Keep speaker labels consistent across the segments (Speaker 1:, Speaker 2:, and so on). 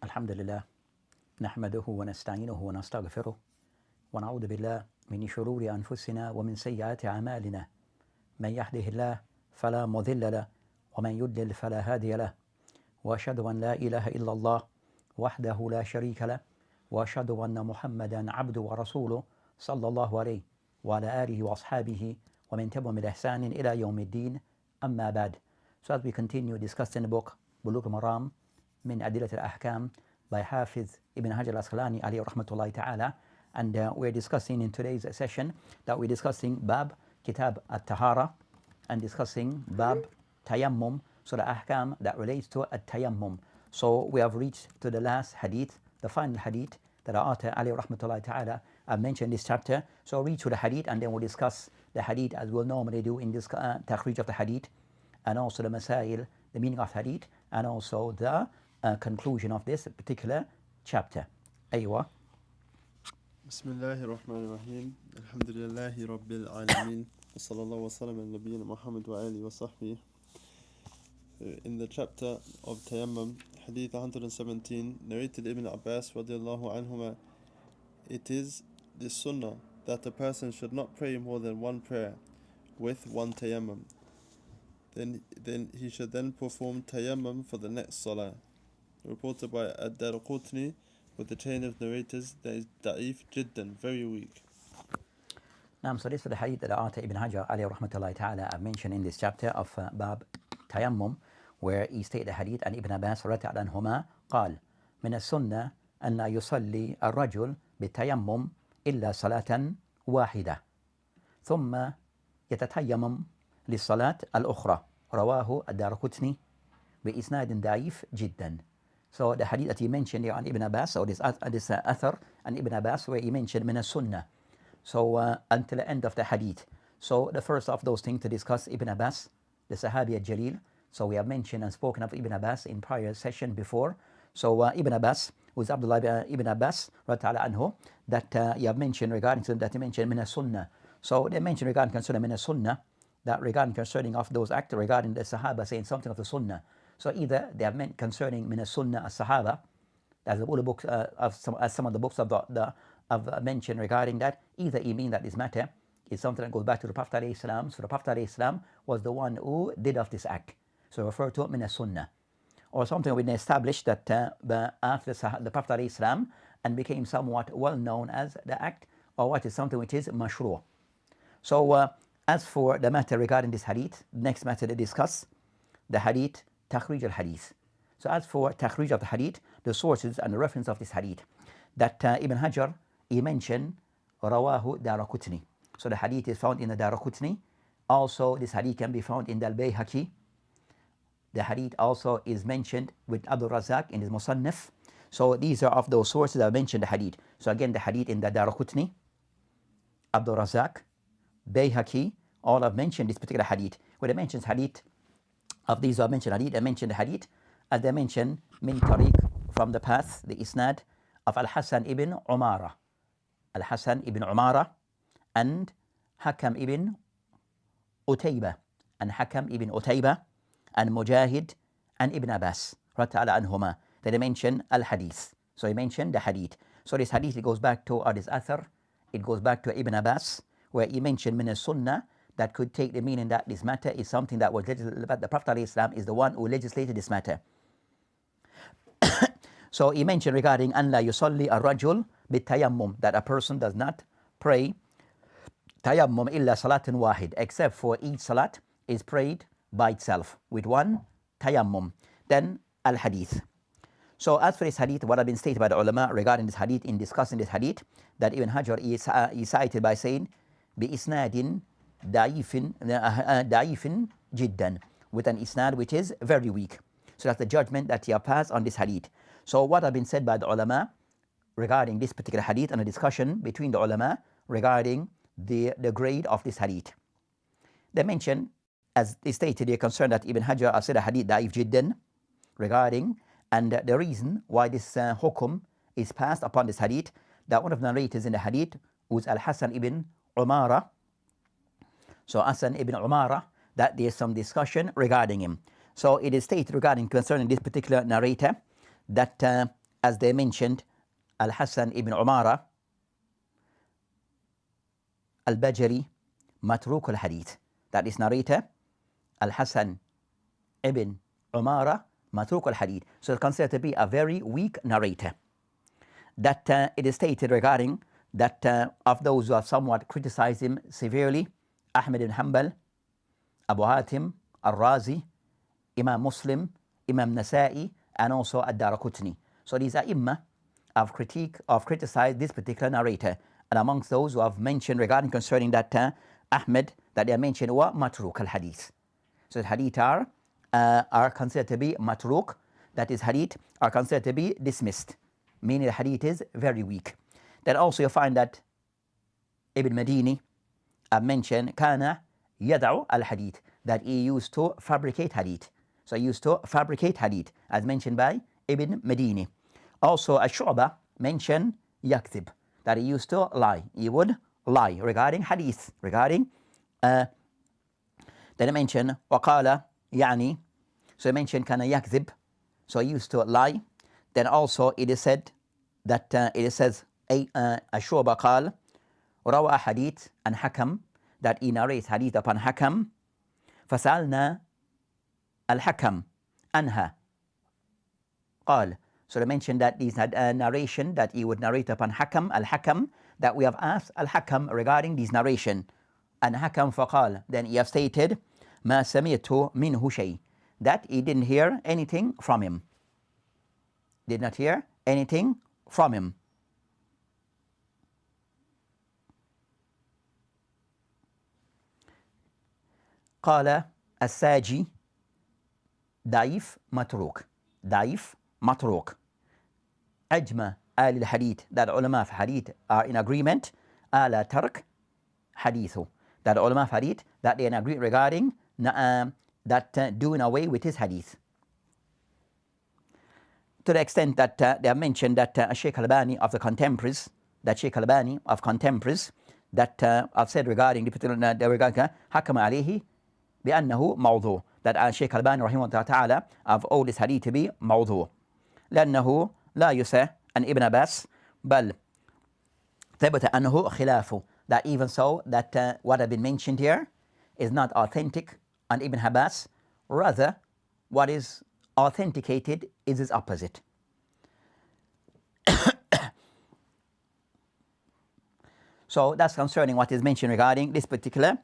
Speaker 1: الحمد لله نحمده ونستعينه ونستغفره ونعوذ بالله من شرور أنفسنا ومن سيئات أعمالنا من يهده الله فلا مضل له ومن يضلل فلا هادي له وأشهد أن لا إله إلا الله وحده لا شريك له وأشهد أن محمدا عبده ورسوله صلى الله عليه وعلى آله وأصحابه ومن تبعهم بإحسان إلى يوم الدين أما بعد. So as we continue discussing the book Bulugh Al-Maram min Adilat Al-Ahkam by Hafiz Ibn Hajar Al-Asqalani alayhi rahmatullahi ta'ala, and we're discussing in today's session that we're discussing Bab Kitab At-Tahara and discussing Bab Tayammum, so the Ahkam that relates to At-Tayammum. So we have reached to the last hadith, the final hadith that our author alayhi rahmatullahi ta'ala mentioned in this chapter. So read to the hadith and then we'll discuss the hadith as we'll normally do in this takhrij of the hadith, and also the masail, the meaning of hadith, and also the conclusion of this particular chapter. Aywa.
Speaker 2: Bismillahir Rahmanir Rahim. Alhamdulillahi Rabbil Alameen. Wa sallallahu wa sallam ala nabiyyina Muhammad wa alihi wa sahbihi. In the chapter of Tayammum, Hadith 117, narrated Ibn Abbas radiallahu anhuma, it is the Sunnah that a person should not pray more than one prayer with one Tayammum. Then he should then perform Tayammum for the next Salah. Reported by Ad-Daraqutni with the chain of narrators that is da'if jiddan, very weak.
Speaker 1: So this is the hadith that the author Ibn Hajar alayhi rahmatullahi ta'ala mentioned in this chapter of Bab Tayammum, where he stated the hadith and Ibn Abbas radiyallahu anhuma قال من السنة أن لا يصلي الرجل بالتيمم إلا صلاة واحدة ثم يتتيمم للصلاة الأخرى رواه الدارقطني بإسناد ضعيف جدا. So the hadith that he mentioned here on Ibn Abbas, or this athar and Ibn Abbas, where he mentioned min as-sunnah. So until the end of the hadith. So the first of those things to discuss Ibn Abbas, the Sahabi al-Jalil. So we have mentioned and spoken of Ibn Abbas in prior session before. So Ibn Abbas was Abdullah ibn Abbas anhu, that you have mentioned regarding to that he mentioned min as-sunnah. So they mentioned regarding concerning min as-sunnah, that regarding concerning of those acts regarding the Sahaba saying something of the Sunnah. So either they have meant concerning min as-Sunnah as-Sahaba, as all the books as some of the books of mentioned regarding that, either he mean that this matter is something that goes back to the Prophet alayhi salam. So the Prophet alayhi salam was the one who did of this act. So refer to it min as-Sunnah. Or something we established that after the Prophet alayhi salam and became somewhat well known as the act, or what is something which is mashru'. So as for the matter regarding this hadith, next matter to discuss, the hadith, takhrij al-hadith. So as for takhrij of the hadith, the sources and the reference of this hadith, that Ibn Hajar, he mentioned, rawahu Daraqutni. So the hadith is found in the Daraqutni. Also, this hadith can be found in the Al-Bayhaqi. The hadith also is mentioned with Ad-Daraqutni in his Musannaf. So these are of those sources that mentioned the hadith. So again, the hadith in the Daraqutni, Ad-Daraqutni, Bayhaqi, all have mentioned this particular hadith. When they mention hadith, of these who have mentioned hadith, they mentioned the hadith, as they mentioned min tariq, from the path, the isnad of Al-Hasan ibn Umara. Al-Hasan ibn Umara and Hakam ibn Utaybah, and Hakam ibn Utaybah and Mujahid and Ibn Abbas radiyallahu anhuma. They mention al-hadith. So he mentioned the hadith. So this hadith, it goes back to, or this athar, it goes back to Ibn Abbas, where he mentioned min as-sunnah, that could take the meaning that this matter is something that was legislated, but the Prophet ﷺ is the one who legislated this matter. So he mentioned regarding an la yusalli ar-rajul bit-tayammum, that a person does not pray tayammum illa salatin wahid, except for each salat is prayed by itself with one tayammum. Then al-hadith. So as for this hadith, what has been stated by the ulama regarding this hadith, in discussing this hadith, that Ibn Hajar is cited by saying bi-isnadin da'ifin jiddan, with an isnad which is very weak. So that's the judgment that he has passed on this hadith. So what has been said by the ulama regarding this particular hadith, and a discussion between the ulama regarding the grade of this hadith. They mention, as they stated, they are concerned that Ibn Hajar has said a hadith da'if jiddan regarding, and the reason why this hukum is passed upon this hadith, that one of the narrators in the hadith was Al-Hasan ibn Umara. So Hasan ibn Umara, that there is some discussion regarding him. So it is stated regarding concerning this particular narrator that as they mentioned, Al-Hasan ibn Umara Al-Bajali Matruk al-Hadith. That is narrator Al-Hasan ibn Umara Matruk al-Hadith. So it's considered to be a very weak narrator. That it is stated regarding that of those who have somewhat criticized him severely, Ahmad ibn Hanbal, Abu Hatim Al-Razi, Imam Muslim, Imam Nasa'i, and also Ad-Daraqutni. So these are imma of criticized this particular narrator. And amongst those who have mentioned regarding concerning that Ahmad, that they are mentioned were matruk al-hadith. So the hadith are considered to be matruk, that is hadith are considered to be dismissed, meaning the hadith is very weak. Then also you find that Ibn Madini mentioned kana yad'u al-hadith, that he used to fabricate hadith. So he used to fabricate hadith, as mentioned by Ibn Madini. Also Ash-Shu'bah mentioned yakthib, that he used to lie. He would lie regarding hadith, regarding then he mentioned waqala yani, so he mentioned kana yakthib, so he used to lie. Then also it is said that it says Ash-Shu'bah qal rawa hadith and hakam, that he narrates hadith upon hakam. فسألنا الحكم عنها قال. So they mentioned that these had a narration that he would narrate upon Hakam, Al-Hakam, that we have asked Al-Hakam regarding this narration. And Hakam فقال, then he have stated ما سمعت منه شيء, that he didn't hear anything from him. Did not hear anything from him. قال الساجي ضعيف متروك. ضعيف متروك. أجمع أهل الحديث, that ulama of hadith are in agreement على ترك حديثه, that ulama of hadith that they are in agreement regarding that doing away with his hadith. To the extent that they have mentioned that Shaykh Al-Albani of the contemporaries, that Shaykh Al-Albani of contemporaries, that I've said regarding the particular regarding حكم عليه بأنه موضوع, that Shaykh Al-Albani رحمه الله تعالى of all this hadith to be موضوع, لأنه لا يسع عن Ibn Abbas بل ثبت أنه خلافه, that even so that what has been mentioned here is not authentic on Ibn Abbas, rather what is authenticated is its opposite. So that's concerning what is mentioned regarding this particular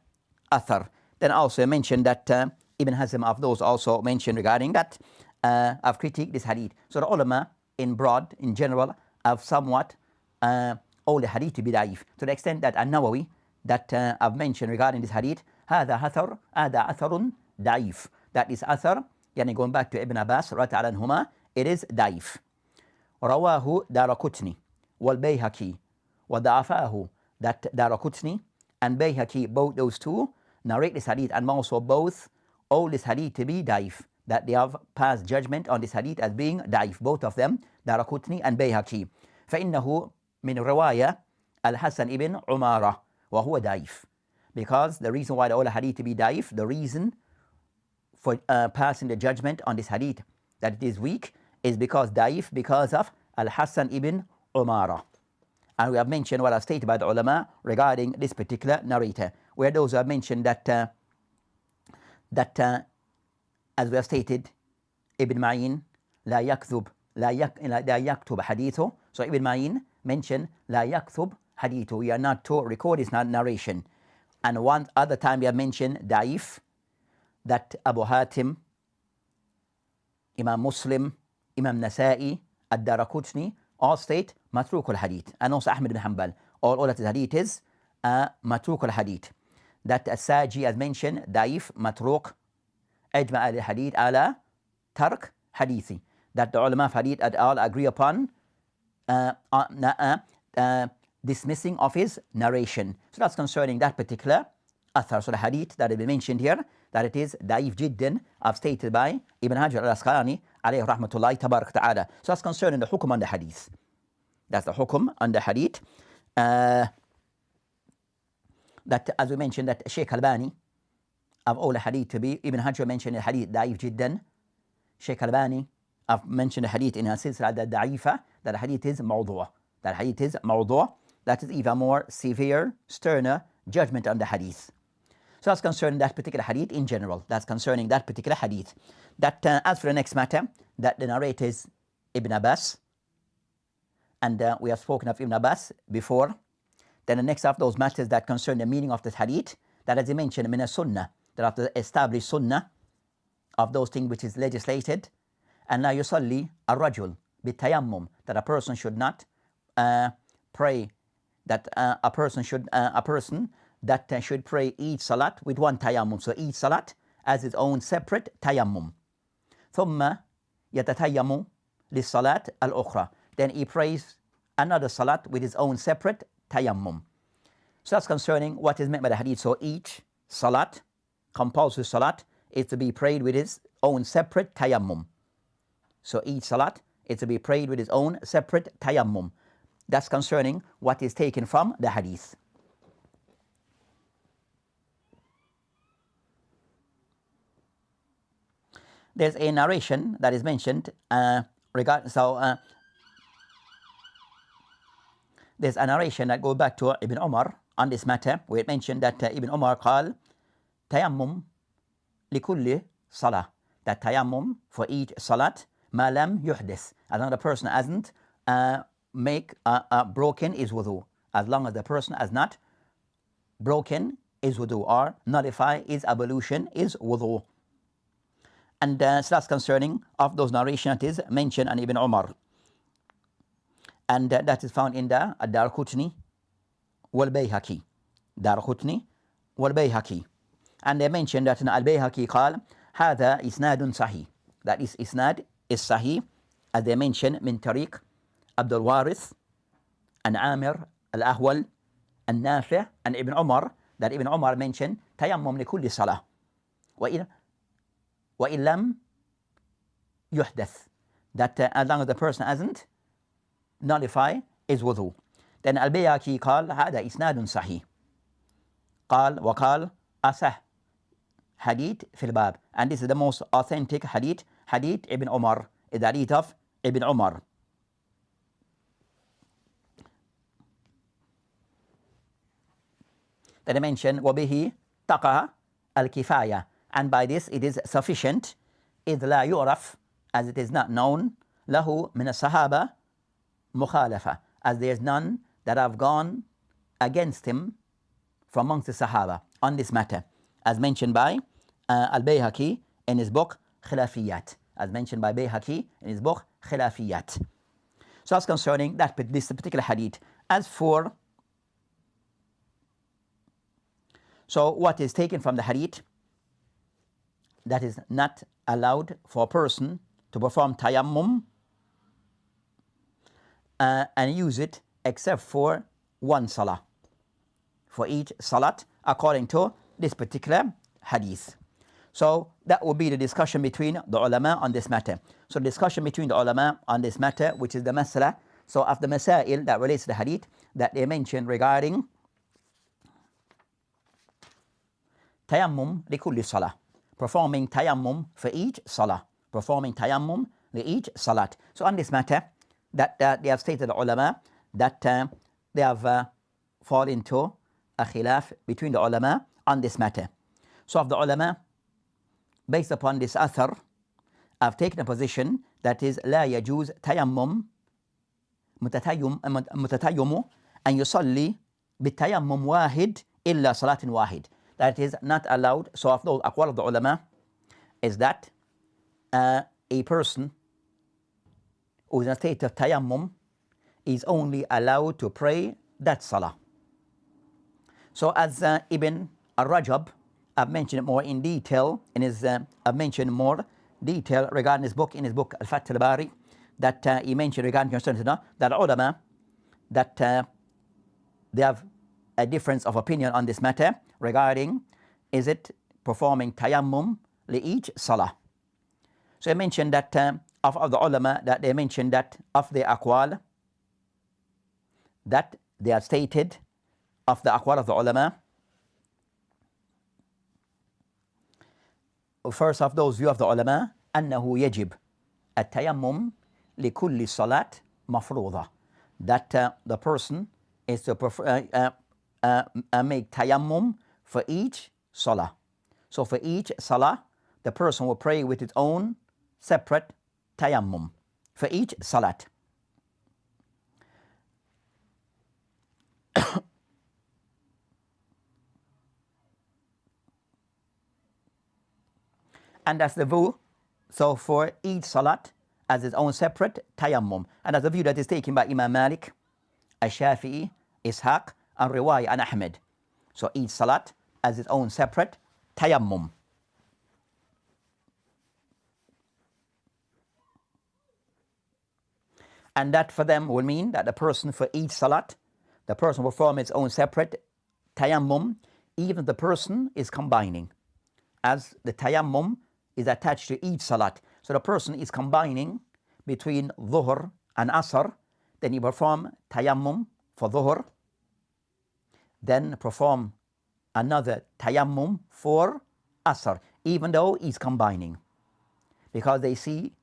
Speaker 1: athar. Then also mentioned that Ibn Hazm of those also mentioned regarding that I've critiqued this hadith. So the ulama in broad, in general, have somewhat all the hadith to be da'if, to the extent that An-Nawawi that I've mentioned regarding this hadith, هذا أثر da'if, that is athar, yani going back to Ibn Abbas radiyallahu anhuma, it is da'if. رواه Daraqutni والبيهقي وضعفاه, that Daraqutni and Bayhaqi, both those two narrate this hadith, and also both all this hadith to be da'if, that they have passed judgment on this hadith as being da'if, both of them, Daraqutni and Bayhaqi. فإنه من رواية الحسن ibn Umara وهو da'if, because the reason why the all hadith to be da'if, the reason for passing the judgment on this hadith that it is weak, is because da'if, because of Al-Hasan ibn Umara. And we have mentioned what are stated by the ulama regarding this particular narrator, where those who have mentioned that as we have stated, Ibn Ma'in لا يكتب حديثه. So Ibn Ma'in mentioned لا يكتب حديثه, we are not to record his narration. And one other time we have mentioned da'if, that Abu Hatim, Imam Muslim, Imam Nasa'i, Ad-Daraqutni all state matruk al-hadith, and also Ahmad ibn Hanbal, all that is hadith is matruk al-hadith. That As-Saji as mentioned da'if matruk, ajma al-hadith ala tark hadithi, that the ulama of hadith all agree upon dismissing of his narration. So that's concerning that particular athar. So the hadith that has been mentioned here, that it is da'if jiddan, as stated by Ibn Hajar al-Asqalani alayhi rahmatullahi tabarak ta'ala. So that's concerning the hukum on the hadith. That's the hukum on the hadith. That as we mentioned, that Shaykh Al-Albani of all the hadith to be, Ibn Hajar mentioned the hadith da'if jiddan. Shaykh Al-Albani I've mentioned a hadith in a silsila da'ifa that the hadith is mawdu'. That hadith is mawdu'. That is even more severe, sterner judgment on the hadith. So that's concerning that particular hadith in general. That's concerning that particular hadith. That as for the next matter, that the narrator is Ibn Abbas, and we have spoken of Ibn Abbas before. Then the next of those matters that concern the meaning of the hadith, that as he mentioned, min Sunnah, that have to establish Sunnah of those things which is legislated, and la yusalli ar-rajul bitayammum, that a person should not pray, that a person that should pray each salat with one tayammum. So each salat as its own separate tayammum. ثم يتتيم للصلاة الأخرى. Then he prays another salat with his own separate tayammum. So that's concerning what is meant by the hadith. So each salat, compulsory salat, is to be prayed with his own separate tayammum. So each salat is to be prayed with his own separate tayammum. That's concerning what is taken from the hadith. There's a narration that is mentioned there's a narration that goes back to Ibn Omar on this matter, where it mentioned that Ibn Omar قال tayammum لكل صلاة, that tayammum for each salat ما لم يحدث, as long as the person hasn't broken his wudu, as long as the person has not broken his wudu or nullify his ablution, his wudu. And so that's concerning of those narrations that is mentioned on Ibn Umar. And that is found in the Ad-Daraqutni wal-Bayhaqi. Daraqutni wal-Bayhaqi. And they mentioned that in Al-Bayhaqi قال هذا إسناد صحيح. That is isnad is sahih, as they mentioned, من طريق عبد الوارث and Amir al-Ahwal and Nafi' and Ibn Umar, that Ibn Umar mentioned tayammum لكل صلاة وإن لم يحدث, that as long as the person hasn't nullify his wudu. Then Al-Bayhaqi قال هذا إسناد صحيح. قال وقال أصح hadith في الباب, and this is the most authentic hadith, hadith Ibn Umar, is the hadith of Ibn Umar. That I mentioned وبه تقع الكفاية, and by this it is sufficient, إذ لا يعرف, as it is not known, له من الصحابة مخالفة, as there is none that have gone against him from amongst the Sahaba on this matter, as mentioned by Al-Bayhaqi in his book Khilafiyat, as mentioned by Bayhaqi in his book Khilafiyat. So that's concerning this particular hadith. As for what is taken from the hadith, that is not allowed for a person to perform tayammum and use it except for one salah, for each salat, according to this particular hadith. So that will be the discussion between the ulama on this matter. So the discussion between the ulama on this matter, which is the masala, so of the masail that relates to the hadith that they mentioned regarding tayammum likulli salah, performing tayammum for each salah, performing tayammum li each salat. So on this matter, that they have stated, the ulama, that they have fallen into a khilaf between the ulama on this matter. So of the ulama, based upon this athar, I've taken a position that is لا يجوز تيمم متتيم أن يصلي بالتيمم واحد إلا صلاة واحد. That is not allowed. So of those aqwal of the ulama is that a person who is in a state of tayammum is only allowed to pray that salah. So as Ibn al-Rajab, I've mentioned it more in detail in his, I've mentioned more detail regarding his book, in his book Al-Fath al-Bari, that he mentioned regarding concerning that ulama, that they have a difference of opinion on this matter regarding, is it performing tayammum li each salah. So I mentioned that of the ulama, that they mentioned that of the aqwal that they have stated, of the aqwal of the ulama, first of those view of the ulama, أنه يجب التيمم لكل صلاة مفروضة, that the person is to make tayammum for each salah. So for each salah, the person will pray with its own separate tayammum for each salat. And that's the view. So for each salat as its own separate tayammum. And that's the view that is taken by Imam Malik, Ash-Shafi'i, Ishaq, and Riwayah and Ahmed. So each salat as its own separate tayammum. And that for them will mean that the person for each salat, the person will form its own separate tayammum, even if the person is combining, as the tayammum is attached to each salat. So the person is combining between dhuhr and asr, then he perform tayammum for dhuhr, then perform another tayammum for asr, even though he's combining. Because they see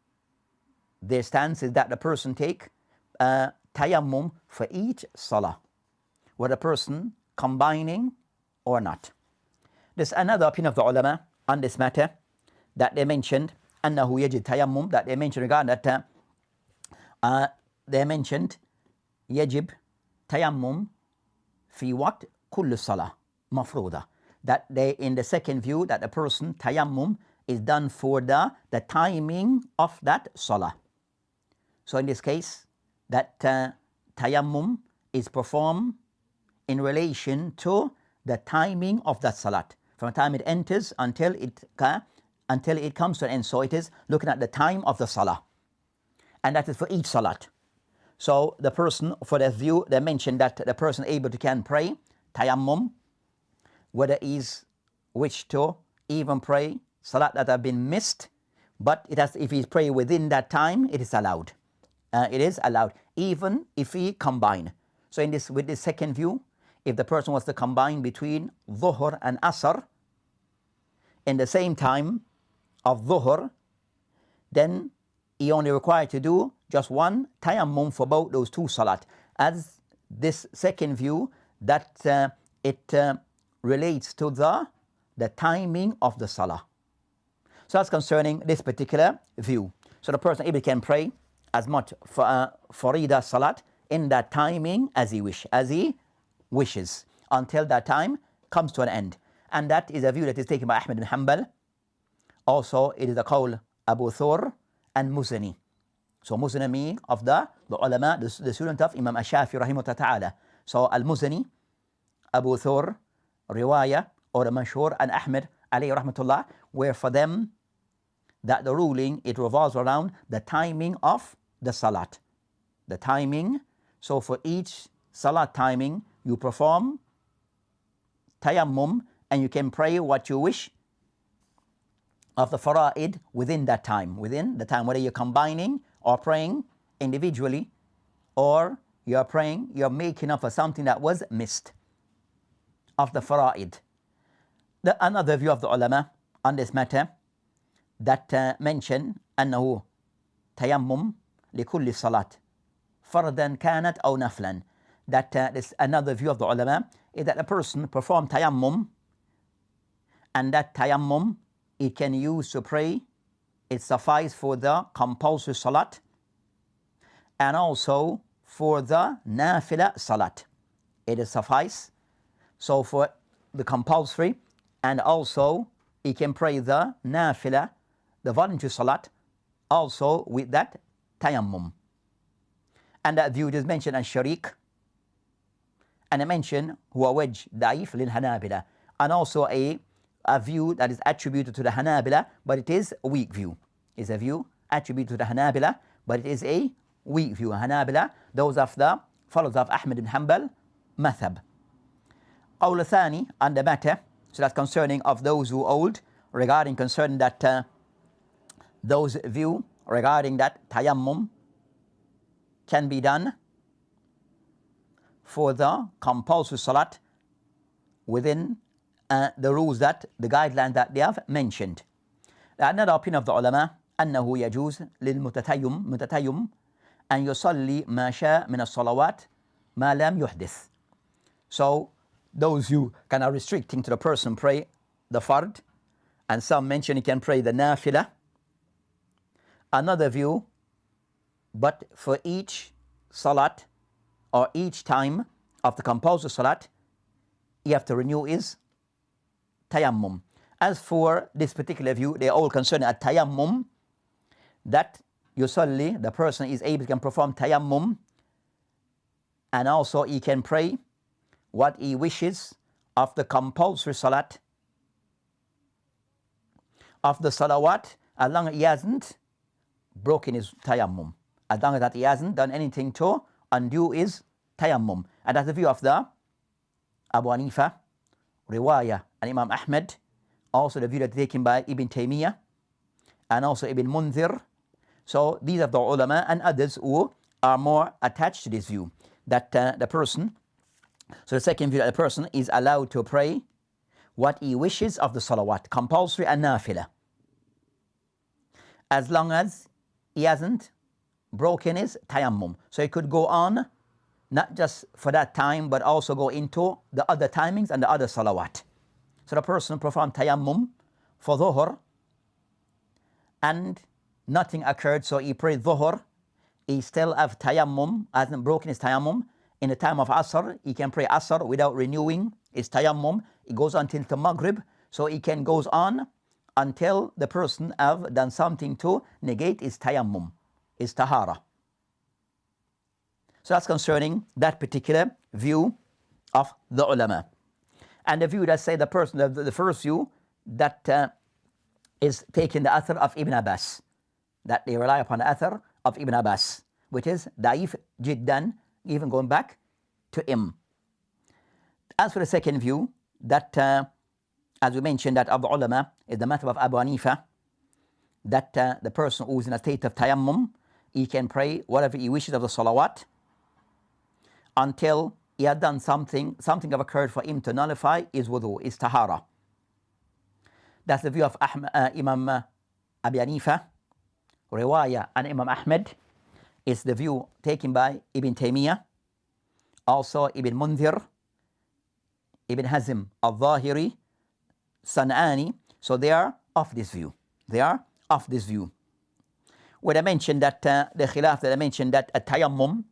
Speaker 1: their stance is that the person take tayammum for each salah, whether the person combining or not. There's another opinion of the ulama on this matter that they mentioned, أنه يجب tayammum, that they mentioned regarding that they mentioned يجب tayammum في وقت كل صلاة مفروضة, that they in the second view that the person tayammum is done for the timing of that salah. So in this case, that tayammum is performed in relation to the timing of that salat, from the time it enters until it comes to an end. So it is looking at the time of the salah, and that is for each salat. So the person, for that view, they mentioned that the person able to can pray tayammum, whether he's wish to even pray salat that have been missed, but it has, if he's praying within that time, it is allowed. It is allowed, even if he combine. So in this, with this second view, if the person was to combine between dhuhr and asr in the same time of dhuhr, then he only required to do just one tayammum for both those two salat. As this second view, that it relates to the timing of the salah. So that's concerning this particular view. So the person able can pray as much for Farida salat in that timing as he wishes, until that time comes to an end. And that is a view that is taken by Ahmad bin Hanbal. Also, it is a qawl Abu Thur and Muzani. So Muzani meaning of the ulama, the student of Imam Ash-Shafi'i rahimahullah ta'ala. So Al-Muzani, Abu Thur, Riwayah, or Mashhur, and Ahmed alayhi rahmatullah, where for them that the ruling, it revolves around the timing of the salat. The timing, so for each salat timing, you perform tayammum and you can pray what you wish of the fara'id within that time, whether you're combining or praying individually, or you're making up for something that was missed of the fara'id. Another view of the ulama on this matter that mention أنه تيمم لكل صلاة فردا كانت أو نفلا, that this another view of the ulama is that a person perform tayammum, and that tayammum it can use to pray, it suffice for the compulsory salat and also for the nafila salat. It is suffice so for the compulsory, and also he can pray the nafila, the voluntary salat, also with that tayammum. And that view is mentioned as Sharik, and I mentioned huwa wajh da'if lil Hanabila, and also a view that is attributed to the Hanabila, but it is a weak view. It's a view attributed to the Hanabila, but it is a weak view. Hanabila, those of the followers of Ahmad ibn Hanbal madhab. Qawl thani on the matter, so that's concerning of those who hold regarding concerning that those view regarding that tayammum can be done for the compulsory salat within the rules, that the guidelines that they have mentioned. Another opinion of the ulama أنه يجوز متتيم أن يصلي ما شاء من الصلوات ما لم يحدث. So those who kind of restricting to the person pray the fard, and some mention he can pray the nafila. Another view, but for each salat or each time of the compulsory salat, you have to renew his tayammum. As for this particular view, they are all concerned at tayammum, that yusalli, the person is able to perform tayammum, and also he can pray what he wishes of the compulsory salat, of the salawat, as long as he hasn't broken his tayammum, as long as that he hasn't done anything to undo his tayammum. And that's the view of the Abu Hanifa, Riwayah, and Imam Ahmed, also the view that taken by Ibn Taymiyyah, and also Ibn Munzir. So these are the ulama and others who are more attached to this view, that the person, so the second view, that the person is allowed to pray what he wishes of the salawat, compulsory and nafila, as long as he hasn't broken his tayammum. So he could go on, not just for that time, but also go into the other timings and the other salawat. So the person performed tayammum for dhuhr, and nothing occurred, so he prayed dhuhr. He still have tayammum, hasn't broken his tayammum. In the time of asr, he can pray asr without renewing his tayammum. It goes until the maghrib, so he can goes on until the person have done something to negate his tayammum, his tahara. So that's concerning that particular view of the ulama. And the view that say the person, the first view, that is taking the athar of Ibn Abbas, that they rely upon the athar of Ibn Abbas, which is da'if jiddan, even going back to him. As for the second view, that as we mentioned, that of the ulama is the matter of Abu Hanifa, that the person who is in a state of tayammum, he can pray whatever he wishes of the salawat until he had done something have occurred for him to nullify his wudu, his tahara. That's the view of Imam Abi Hanifa, Riwayah, and Imam Ahmed. Is the view taken by Ibn Taymiyyah, also Ibn Munzir, Ibn Hazm al-Zahiri, San'ani. So they are of this view. They are of this view. When I mentioned that the khilaf that I mentioned that a tayammum,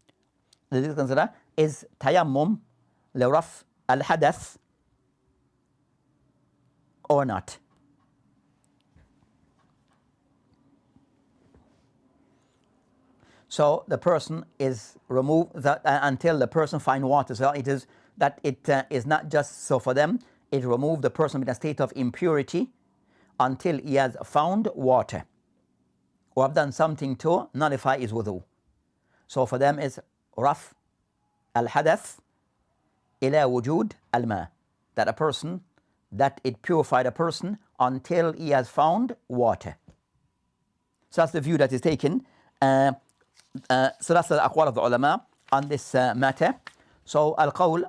Speaker 1: is tayammum liraf al-hadath or not. So the person is removed until the person find water. So it is that it is not just so for them. It removed the person in a state of impurity until he has found water or have done something to nullify his wudu. So for them is raf al-hadath ila wujud al-ma, that a person, that it purified a person until he has found water. So that's the view that is taken. So that's the aqwal of the ulama on this matter. So al-qawl,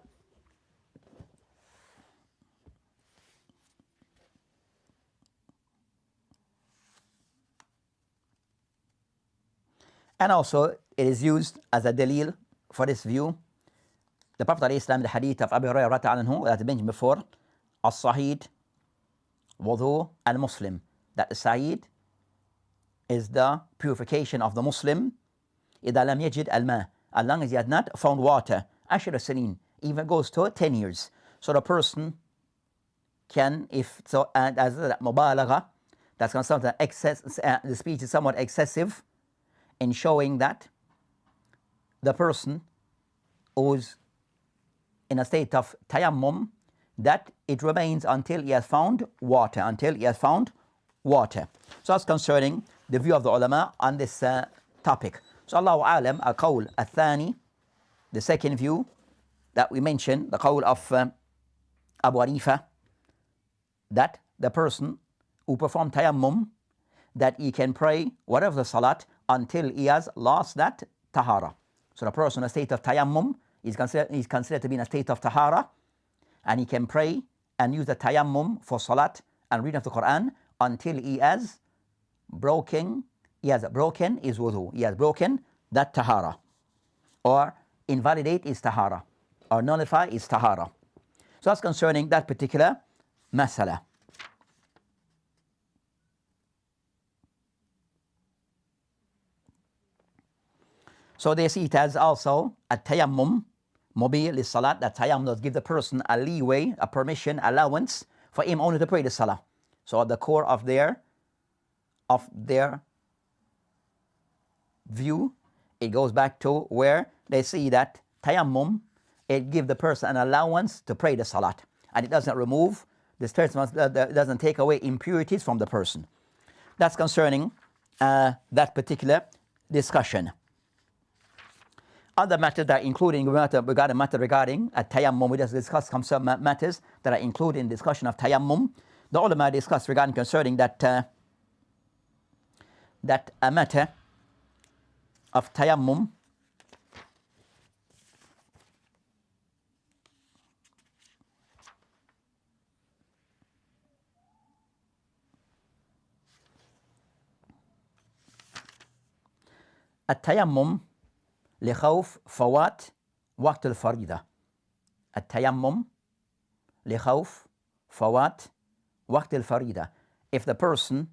Speaker 1: and also it is used as a dalil for this view. The Prophet ﷺ, the hadith of Abu Hurairah anhu that I mentioned before, as-sahid wudu al-muslim, that the sahid is the purification of the Muslim. إذا لم يجد الماء, as long as he had not found water, 10 سنين, even goes to 10 years. So the person can, if so, and as mubalagha, that's something excess, the speech is somewhat excessive in showing that the person who's in a state of tayammum, that it remains until he has found water, So that's concerning the view of the ulama on this topic. So Allahu Alam, al-qawl al-thani, the second view that we mentioned, the qawl of Abu Hanifa, that the person who performed tayammum, that he can pray whatever the salat until he has lost that tahara. So the person in a state of tayammum is considered to be in a state of tahara, and he can pray and use the tayammum for salat and reading of the Quran until he has broken he has broken his wudu. He has broken that tahara. Or invalidate is tahara. Or nullify is tahara. So that's concerning that particular masala. So they see it as also a tayammum, mubi li salat, that tayammum does give the person a leeway, a permission, allowance for him only to pray the salah. So at the core of their view, it goes back to where they see that tayammum, it gives the person an allowance to pray the salat. And it doesn't remove, doesn't take away impurities from the person. That's concerning that particular discussion. Other matters that are including regarding tayammum, we just discussed some matters that are included in discussion of tayammum. The ulama discussed regarding concerning that a matter of tayammum التيمم لخوف فوات وقت الفريضة. التيمم لخوف فوات وقت الفريضة. If the person,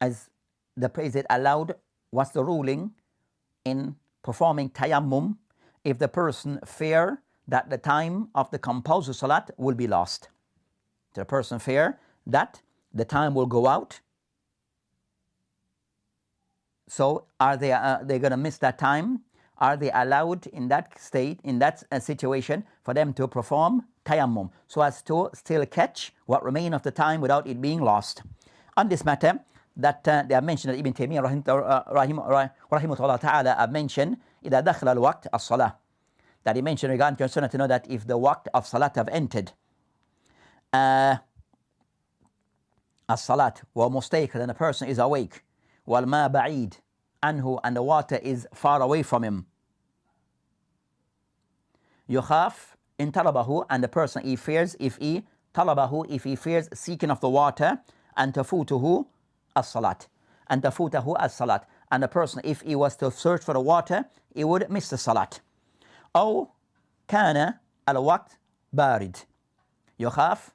Speaker 1: as the Prophet allowed, what's the ruling in performing tayammum if the person fear that the time of the compulsory salat will be lost? The person fear that the time will go out. So are they going to miss that time? Are they allowed in that state, in that situation, for them to perform tayammum so as to still catch what remains of the time without it being lost? On this matter, that they have mentioned that Ibn Taymiyyah rahimahullah ta'ala have mentioned إذا دخل الوقت الصلاة, that he mentioned regarding to Sunnah to know that if the waqt of salat have entered, as-salat wa mustayqid, and the person is awake, wal ma ba'id anhu, and the water is far away from him, yukhaf in talabahu, and the person he fears if he fears seeking of the water, and tafutuhu as-salat, and tafutahu as-salat, and the person if he was to search for the water he would miss the salat. أو كان الوقت بارد يخاف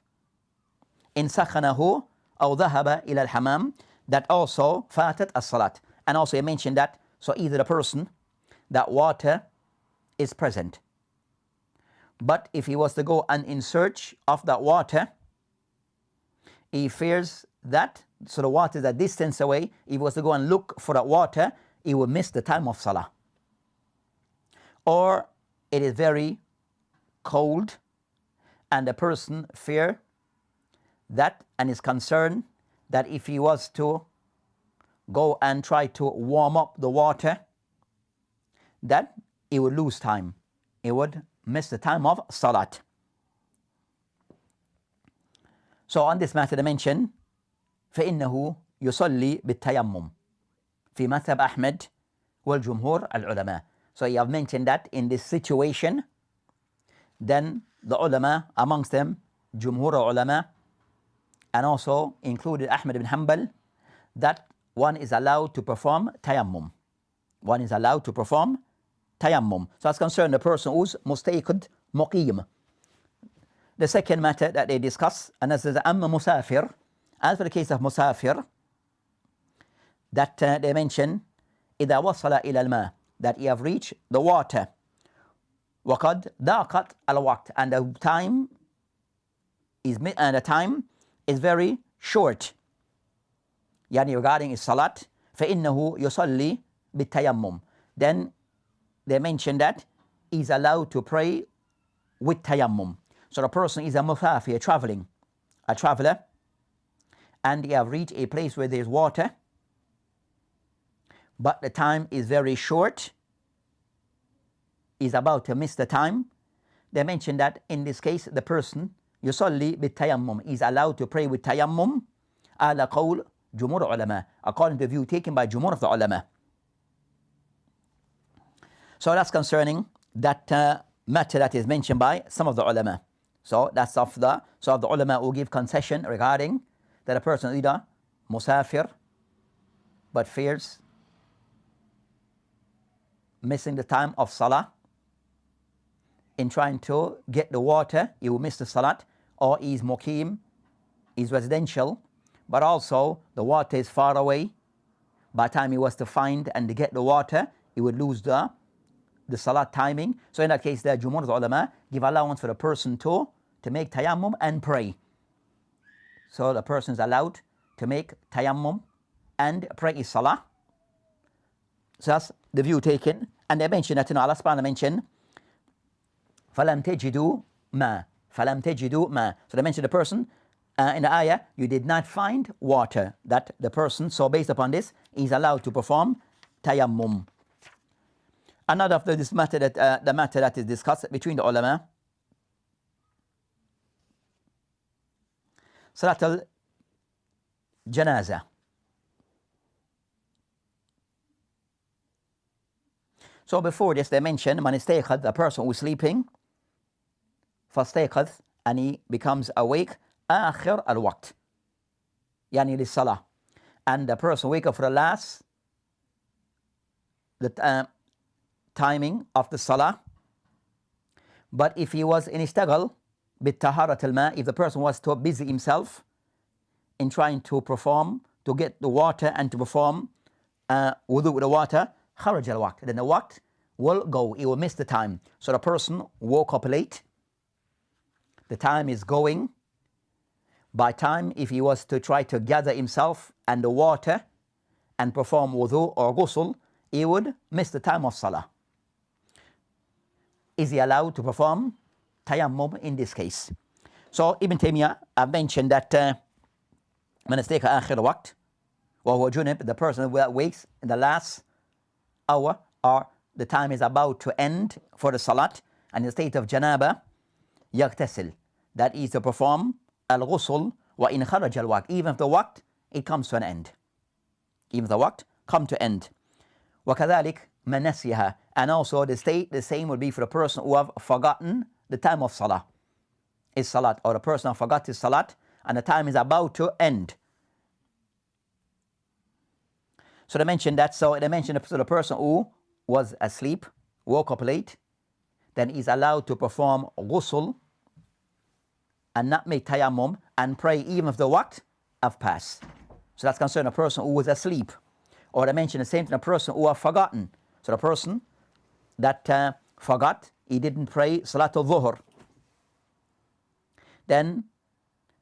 Speaker 1: إن سخنه أو ذهب إلى الحمام, that also فاتت الصلاة. And also he mentioned that, so either the person, that water is present, but if he was to go and in search of that water, he fears that, so the water is a distance away, if he was to go and look for that water, he would miss the time of salah. Or it is very cold and the person fear that and is concerned that if he was to go and try to warm up the water, that he would lose time. He would miss the time of salat. So on this matter they mention فإنه يصلي بالتيمم في مذهب أحمد والجمهور العلماء. So you have mentioned that in this situation, then the ulama, amongst them Jumhur ulama, and also included Ahmad ibn Hanbal, that one is allowed to perform tayammum. One is allowed to perform tayammum. So that's concerned the person who's mustayqid muqim. The second matter that they discuss, and this is amma musafir. As for the case of musafir, that they mention إذا وصل إلى الماء, that he have reached the water, وقد ضاقت الوقت, and the time is very short. يعني regarding his salat, فإنه يصلي بالتيمم. Then they mention that he's allowed to pray with tayammum. So the person is a musafir, a traveler, and he have reached a place where there is water, but the time is very short, is about to miss the time. They mention that in this case the person yusalli bitayammum is allowed to pray with tayammum ala qawl jumhur ulama, according to the view taken by jumhur of the ulama. So that's concerning that matter that is mentioned by some of the ulama. So that's of the ulama who give concession regarding that a person either musafir but fears missing the time of salah, in trying to get the water, he will miss the salat, or he's muqim, he's residential, but also the water is far away. By the time he was to find and to get the water, he would lose the salat timing. So in that case, the Jumhur of the ulama give allowance for the person to make tayammum and pray. So the person is allowed to make tayammum and pray his salah. So that's the view taken. And they mentioned that, Allah subhanahu wa ta'ala mentioned, فَلَمْ تَجِدُوا مَا فَلَمْ تَجِدُوا مَا. So they mentioned the person in the ayah, you did not find water. That the person, so based upon this, is allowed to perform tayammum. Another of this matter that the matter that is discussed between the ulama, Salat al-Janaza. So before this, they mentioned, man istayqadh, the person who is sleeping, fastayqadh, and he becomes awake, akhir al-waqt, yani lis-salah. And the person wake up for the timing of the salah. But if he was in istaghal bit taharat al-ma, if the person was to busy himself in trying to perform, to get the water and to perform wudu with the water, kharaj al-waqt, then the waqt will go, he will miss the time. So the person woke up late, the time is going. By time, if he was to try to gather himself and the water and perform wudu or ghusl, he would miss the time of salah. Is he allowed to perform tayammum in this case? So Ibn Taymiyyah mentioned that man istayqa akhir waqt wa huwa junub, the person who wakes in the last hour or the time is about to end for the salat, and in the state of janaba, yaghtasil, that is to perform al-ghusl wa in kharaj al-waqt, even if the waqt it comes to an end, even if the waqt come to end. Wa kadhalik man nasiha, and also the same would be for the person who have forgotten the time of salah, his salat, or the person who forgot his salat and the time is about to end. So they mentioned that. So they mentioned the person who was asleep, woke up late, then is allowed to perform ghusl and not make tayammum and pray even if the waqt have passed. So that's concerning a person who was asleep. Or they mentioned the same thing, a person who have forgotten. So the person that forgot, he didn't pray Salatul Dhuhr. Then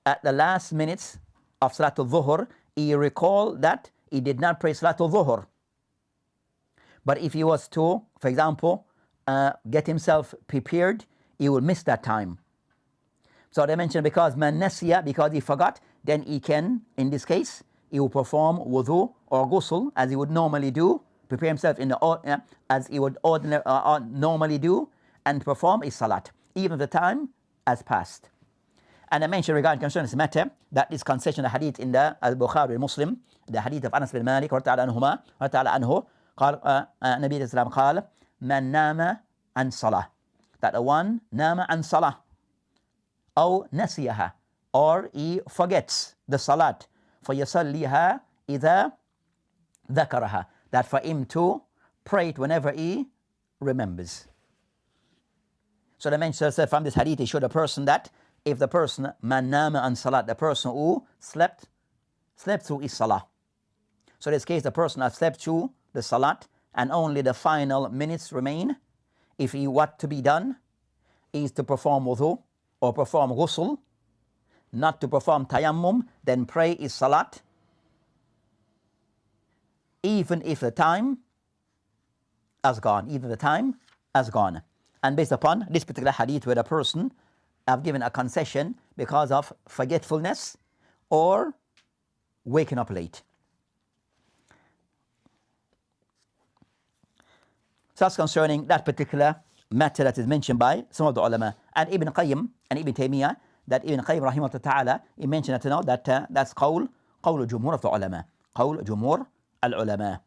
Speaker 1: at the last minutes of Salatul Dhuhr, he recalled that he did not pray Salatul Dhuhr. But if he was to, for example, get himself prepared, he will miss that time. So they mentioned because man nasiya, because he forgot, then he can, in this case, he will perform wudu or ghusl as he would normally do, prepare himself in the as he would normally do, and perform his salat, even if the time has passed. And I mentioned regarding concerning this matter that this concession, the hadith in the Al-Bukhari Muslim, the hadith of Anas bin Malik radiyallahu anhu, قال Nabi Islam قال من نام عن صلاة, that the one نام عن صلاة أو نسيها, or he forgets the salat, فيصليها إذا ذكرها, that for him to pray it whenever he remembers. So the mention said from this hadith, it showed a person that if the person man nama an salat, the person who slept through his salah. So in this case, the person has slept through the salat and only the final minutes remain. If he what to be done is to perform wudu or perform ghusl, not to perform tayammum, then pray his salat, even if the time has gone, And based upon this particular hadith where the person have given a concession because of forgetfulness or waking up late. So that's concerning that particular matter that is mentioned by some of the ulama. And Ibn Qayyim and Ibn Taymiyyah, that Ibn Qayyim rahimahullah ta'ala, he mentioned that that's qawl jumhur of the ulama. Qawl jumhur al-ulama.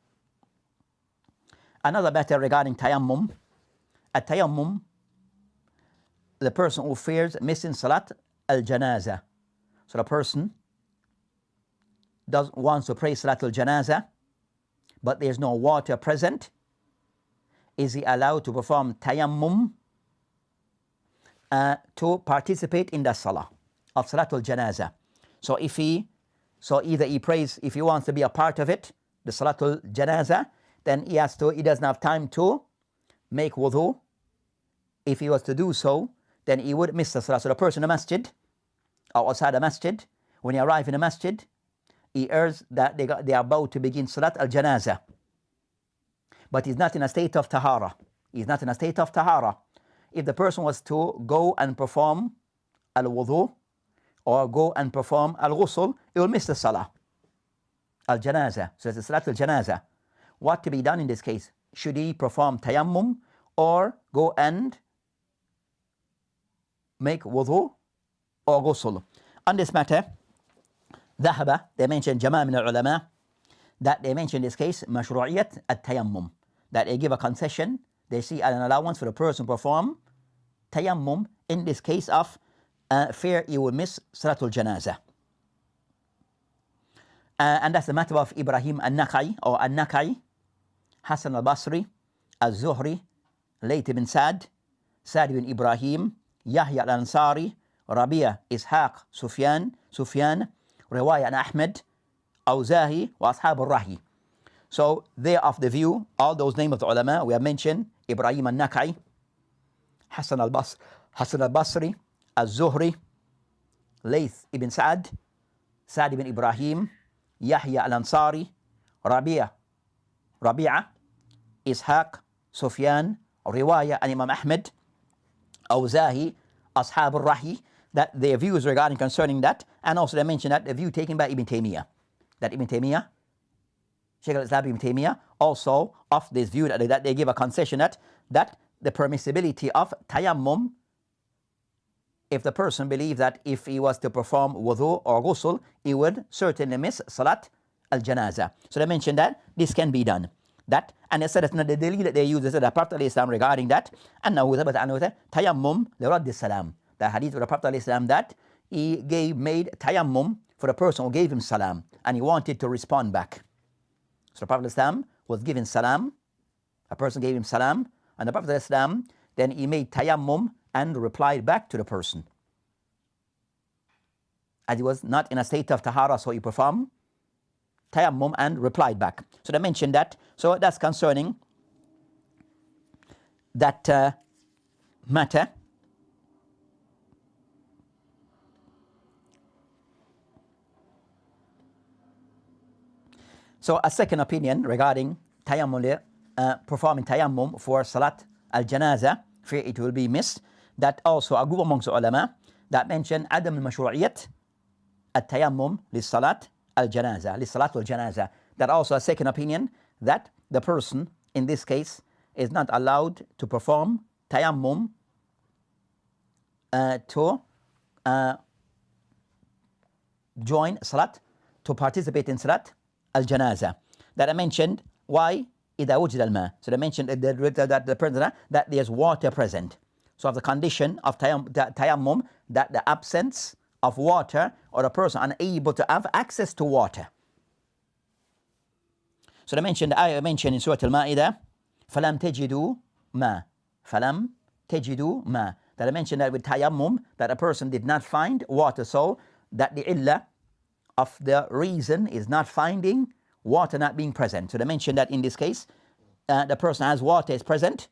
Speaker 1: Another matter regarding tayammum. At-tayammum, the person who fears missing salat al-janaza. So the person wants to pray salat al-janaza, but there's no water present. is he allowed to perform tayammum to participate in the salah of Salatul Janazah. So either he prays, if he wants to be a part of it, the Salatul Janazah, then he doesn't have time to make wudu. If he was to do so, then he would miss the salah. So the person in the masjid, or outside the masjid, when he arrives in the masjid, he hears that they are about to begin Salat al-Janazah. But he's not in a state of Tahara. He's not in a state of Tahara. If the person was to go and perform al-wudu, or go and perform al-ghusl, he will miss the salah al-Janazah. So it's the Salat al-Janazah. What to be done in this case? Should he perform tayammum, or go and make wudu or ghusl? On this matter, ذهب, they mentioned Jama'a min al-ulama, that they mention in this case مشروعية التيمم, that they give a concession, they see an allowance for the person to perform tayammum in this case of fear he will miss Salatul Janazah. And that's the matter of Ibrahim al-Nakhai, or al-Nakhai, Hassan al-Basri, al-Zuhri, Layth ibn Sa'd, Sa'd ibn Ibrahim, Yahya al-Ansari, Rabi'a, Ishaq, Sufyan, Riwaya and Ahmed, Awzahi, wa Ashab al-Rahi. So they are of the view, all those names of the ulama we have mentioned, Ibrahim al-Nakhai, Hassan al-Basri, al-Zuhri, Layth ibn Sa'd, Sa'd ibn Ibrahim, Yahya al-Ansari, Rabi'a, Ishaq, Sufyan, Riwaya and Imam Ahmed, Awzahi, Ashab al-Rahi, that their views regarding concerning that, and also they mention that the view taken by Ibn Taymiyyah, that Ibn Taymiyyah, Shaykh al-Islam Ibn Taymiyyah, also of this view that they give a concession that the permissibility of tayammum, if the person believes that if he was to perform wudu or ghusl, he would certainly miss Salat al-Janazah. So they mentioned that this can be done. That, and they said that the dalil that they use, they said the Prophet ﷺ regarding that, أنه ثبت عنه tayammum لرد السلام. The hadith of the Prophet ﷺ that he made tayammum for the person who gave him salam, and he wanted to respond back. So the Prophet ﷺ was given salam, a person gave him salam, and the Prophet ﷺ then he made tayammum and replied back to the person. As he was not in a state of tahara, so he performed tayammum and replied back. So they mentioned that. So that's concerning that matter. So a second opinion regarding tayammum, performing tayammum for Salat al-Janazah, fear it will be missed, that also a group amongst the ulama that mention عدم المشروعية التيمم للصلاة الجنازة للصلاة الجنازة. That also a second opinion that the person in this case is not allowed to perform tayammum to join salat, to participate in salat al-janazah. That I mentioned why إذا وجد الماء. So they mentioned that there's water present. So of the condition of tayammum, that the absence of water, or the person unable to have access to water. So they mentioned, the ayah mentioned in Surah Al-Ma'idah, فَلَمْ تَجِدُوا مَا. فَلَمْ تَجِدُوا مَا. That I mentioned that with tayammum, that a person did not find water, so that the illah of the reason is not finding water not being present. So they mentioned that in this case, the person has water is present,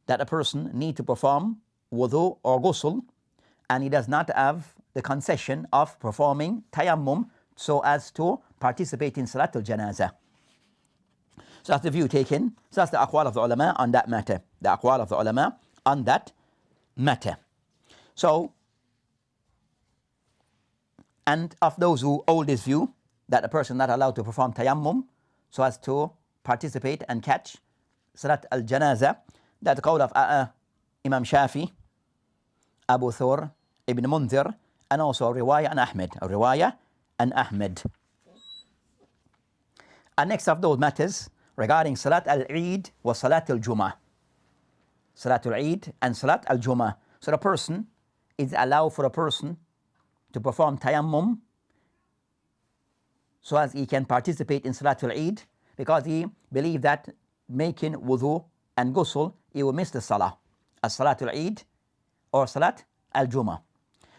Speaker 1: that a person need to perform wudu or ghusl, and he does not have the concession of performing tayammum so as to participate in Salatul Janazah. So that's the view taken. So that's the aqwal of the ulama on that matter. The aqwal of the ulama on that matter. So, and of those who hold this view, that a person is not allowed to perform tayammum so as to participate and catch Salat al-Janazah, that's the call of Imam Shafi, Abu Thur, Ibn Munzir, and also Riwaya and Ahmed. Riwaya and Ahmed. And next of those matters regarding Salat al-Eid was Salat al-Jum'ah. Salat al-Eid and Salat al-Jum'ah. So the person is allowed for a person to perform tayammum so as he can participate in Salat al-Eid, because he believed that making wudu and ghusl, he will miss the salah, as Salatul Eid or Salat al-Jum'ah.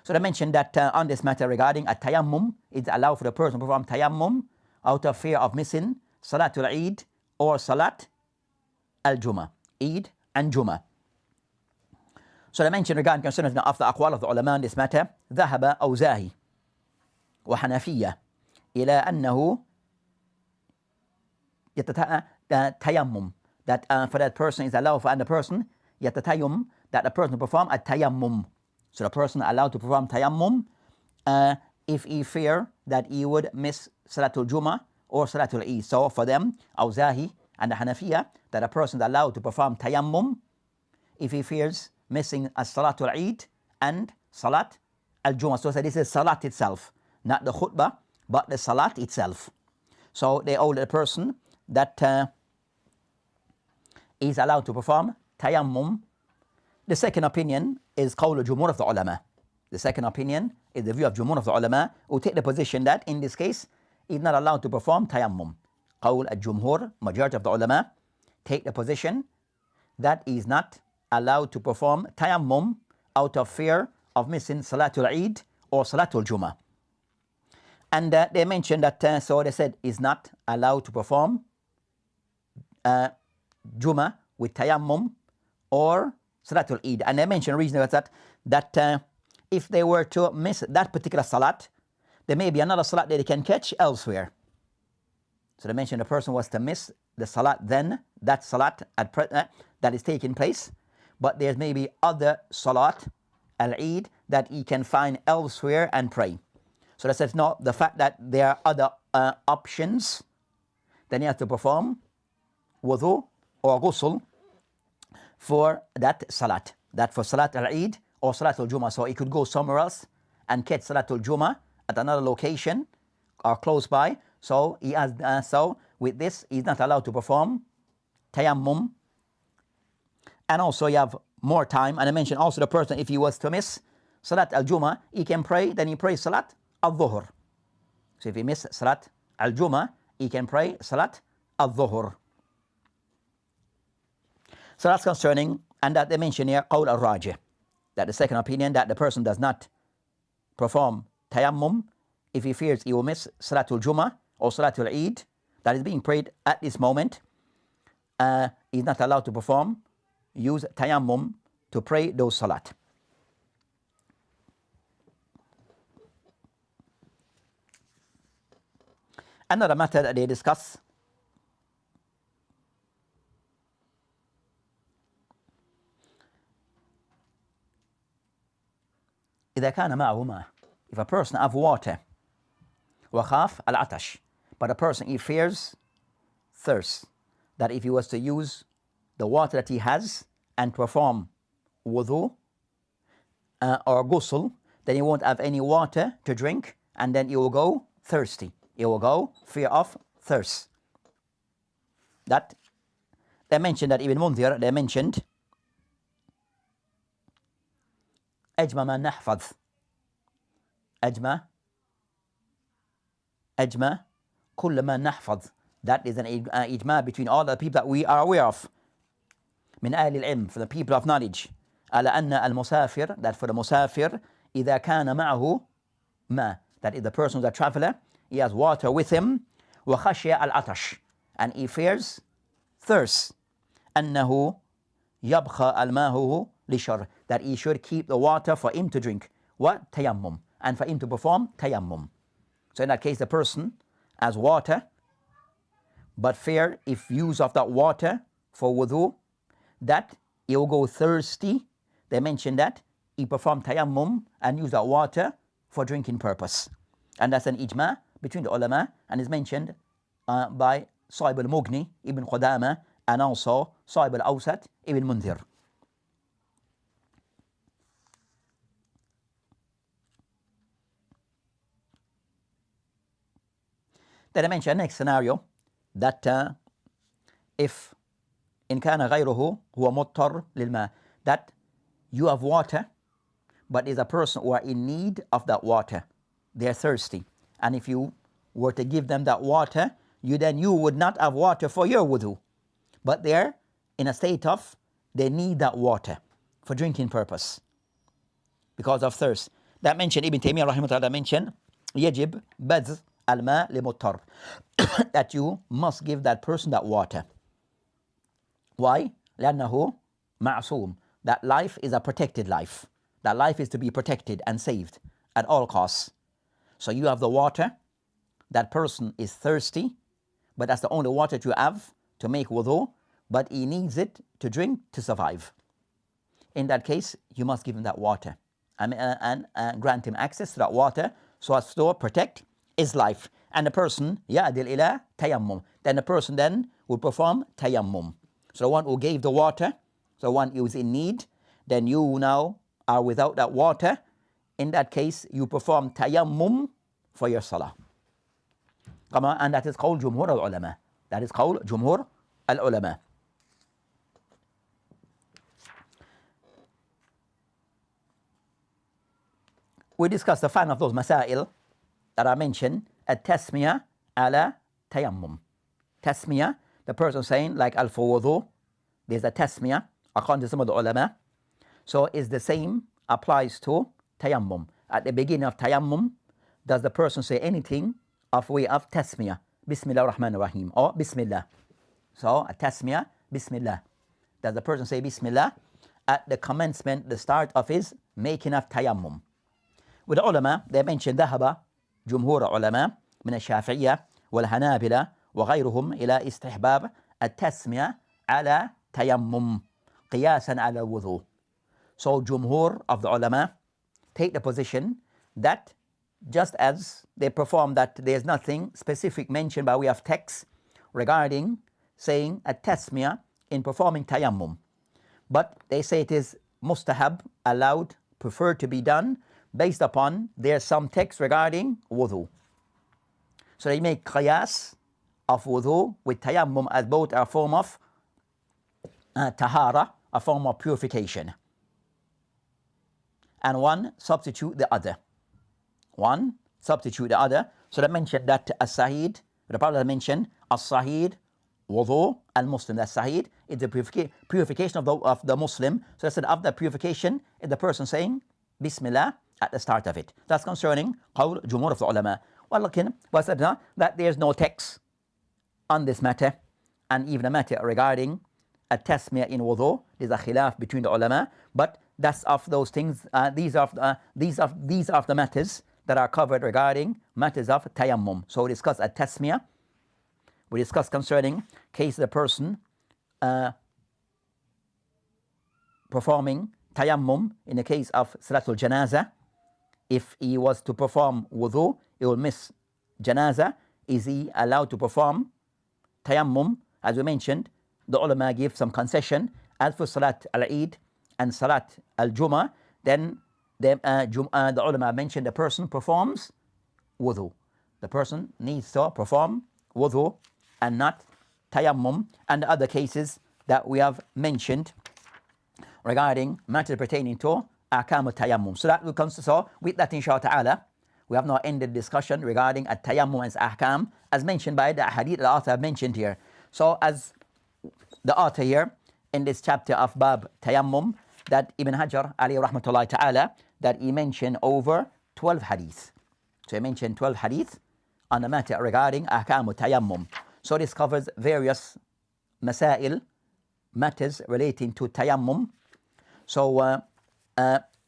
Speaker 1: So they mentioned that on this matter regarding a tayammum, it's allowed for the person to perform tayammum out of fear of missing Salatul Eid or Salat al-Jum'ah, Eid and Jum'ah. So they mentioned regarding concerning of the aqwal of the ulama on this matter, ذهب أوزاهي وحنفية إلى أنه tayammum, that for that person is allowed for another person yatatayyum, that the person perform a tayammum. So the person allowed to perform tayammum if he fear that he would miss Salatul Jum'ah or Salatul Eid. So for them, Awzahi and the Hanafiya, that a person is allowed to perform tayammum if he fears missing a Salatul Eid and Salat al-Jum'ah. So this is Salat itself, not the khutbah, but the Salat itself. So they hold the person that is allowed to perform tayammum. The second opinion is qawl al-jumhur of the ulama. The second opinion is the view of jumhur of the ulama, who take the position that in this case is not allowed to perform tayammum. Qawl al-jumhur, majority of the ulama, take the position that he is not allowed to perform tayammum out of fear of missing Salatul Eid or Salatul Jum'ah. And they mentioned that, so they said, is not allowed to perform Jum'ah with tayammum or Salatul Eid. And they mentioned reason was that if they were to miss that particular salat, there may be another salat that they can catch elsewhere. So they mentioned the person was to miss the salat then, that salat that is taking place, but there's maybe other salat, al-Eid, that he can find elsewhere and pray. So that says no, the fact that there are other options, then he has to perform wudu or ghusl for that salat, that for Salat al-Eid or Salat al-Jum'ah. So he could go somewhere else and catch Salat al-Jum'ah at another location or close by. So he has, so with this, he's not allowed to perform tayammum. And also you have more time. And I mentioned also the person, if he was to miss Salat al-Jum'ah, he can pray, then he prays Salat al-Dhuhr. So if he miss Salat al-Jum'ah, he can pray Salat al-Dhuhr. So that's concerning, and that they mention here, qawl al-Rajih, that the second opinion, that the person does not perform tayammum if he fears he will miss Salatul Jum'ah or Salatul Eid that is being prayed at this moment. He's not allowed to perform, use tayammum to pray those salat. Another matter that they discuss إذا كان معه ماء, if a person have water, وخاف العطش, but a person he fears thirst, that if he was to use the water that he has and perform wudu or ghusl, then he won't have any water to drink, and then he will go thirsty. He will go fear of thirst. That they mentioned that Ibn Mundhir, they mentioned أجمع ما نحفظ أجمع كل ما نحفظ. That is an ijma between all the people that we are aware of. من أهل العلم, for the people of knowledge. على أن المسافر, that for the musafir, إذا كان معه ما, that if the person is a traveler, he has water with him, وخشي العطش, and he fears thirst, أنه يبقى الماء لشر, that he should keep the water for him to drink. What? Tayammum. And for him to perform tayammum. So in that case, the person has water, but fear if use of that water for wudu, that he will go thirsty. They mentioned that he performed tayammum and use that water for drinking purpose. And that's an ijma between the ulama, and is mentioned by Sahib al-Mughni, Ibn Qudama, and also Sahib al-Awsat, Ibn Mundhir. Then I mentioned next scenario, that if إن كان غيره هو مضطر للماء, that you have water, but is a person who are in need of that water. They're thirsty. And if you were to give them that water, you would not have water for your wudu. But they're in a state of they need that water for drinking purpose because of thirst. That mentioned Ibn Taymiyyah rahimahullah mentioned يجب بذل الماء لمضطر that you must give that person that water. Why? لأنه معصوم. That life is a protected life. That life is to be protected and saved at all costs. So you have the water, that person is thirsty, but that's the only water that you have to make wudu, but he needs it to drink to survive. In that case, you must give him that water and grant him access to that water so as to protect his life. And the person, يَعْدِلْ إِلَى tayammum. Then the person then will perform tayammum. So the one who gave the water, so the one who is in need, then you now are without that water. In that case, you perform tayammum for your salah. Come on, and that is called Jumhur al-Ulama. That is called Jumhur al-Ulama. We discussed the final of those masail that I mentioned, at-tasmiyah ala tayammum. Tasmiyah, the person saying like al-fuwudu, there's a tasmiyah, according to some of the ulama. So it's the same, applies to tayammum. At the beginning of tayammum, does the person say anything of way of tasmiyah? Bismillah ar-Rahman ar-Rahim, or Bismillah. So, a tasmiyah, Bismillah. Does the person say Bismillah at the commencement, the start of his making of tayammum? With the ulama, they mentioned ذهب جمهور العلماء من الشافعية والحنابلة وغيرهم إلى استحباب التسمية على تيمم قياسا على الوضوء. So, Jumhur of the ulama take the position that just as they perform that, there's nothing specific mentioned by way of text regarding saying a tasmiyah in performing tayammum. But they say it is mustahab, allowed, preferred to be done based upon there's some text regarding wudu. So they make qiyas of wudu with tayammum as both a form of tahara, a form of purification. And one substitute the other. One substitute the other. So they mentioned that as-sahid, the Prophet mentioned as-sahid, wudu al-Muslim. That sahid is the purification of the Muslim. So instead of the purification, is the person saying Bismillah at the start of it. That's concerning qawl jumhur of the ulama. Well, looking, was that there's no text on this matter, and even a matter regarding a tasmiyah in wudu. There's a khilaf between the ulama, but that's of those things. These are the matters that are covered regarding matters of tayammum. So we discuss a tasmiyah. We discuss concerning case of the person performing tayammum in the case of salatul janazah. If he was to perform wudu, he will miss janazah. Is he allowed to perform tayammum? As we mentioned, the ulama give some concession. As for salat al-Eid and salat al-Jum'ah, then the ulama mentioned the person performs wudu. The person needs to perform wudu and not tayammum, and the other cases that we have mentioned regarding matters pertaining to ahkam tayammum. So that will come. So with that, inshallah ta'ala, we have now ended discussion regarding at-tayammum and ahkam as mentioned by the hadith the author mentioned here. So as the author here in this chapter of Bab Tayammum, that Ibn Hajar alayhi rahmatullahi ta'ala, that he mentioned over 12 hadith. So he mentioned 12 hadith on the matter regarding ahkam tayammum. So this covers various masail, matters relating to tayammum. So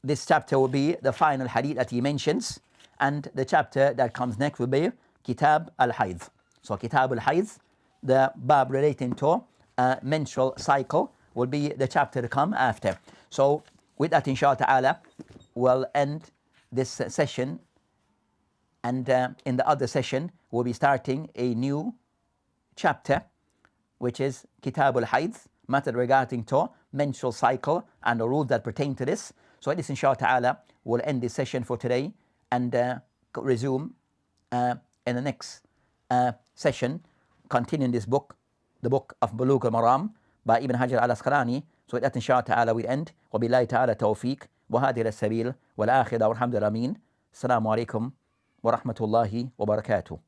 Speaker 1: this chapter will be the final hadith that he mentions, and the chapter that comes next will be Kitab al-Hayd. So Kitab al-Hayd, the bab relating to menstrual cycle, will be the chapter to come after. So with that, inshallah ta'ala, we'll end this session, and in the other session we'll be starting a new chapter, which is Kitab al-Hayd, matter regarding to menstrual cycle and the rules that pertain to this. So this, inshallah ta'ala, we'll end this session for today and resume in the next session, continuing this book, the book of Bulugh Al-Maram by Ibn Hajar al-Asqalani. So that, inshallah ta'ala, we end. وبالله تعالى توفيق وهذه السبيل والآخرة والحمد لله. Assalamu alaikum wa rahmatullahi wa barakatuh.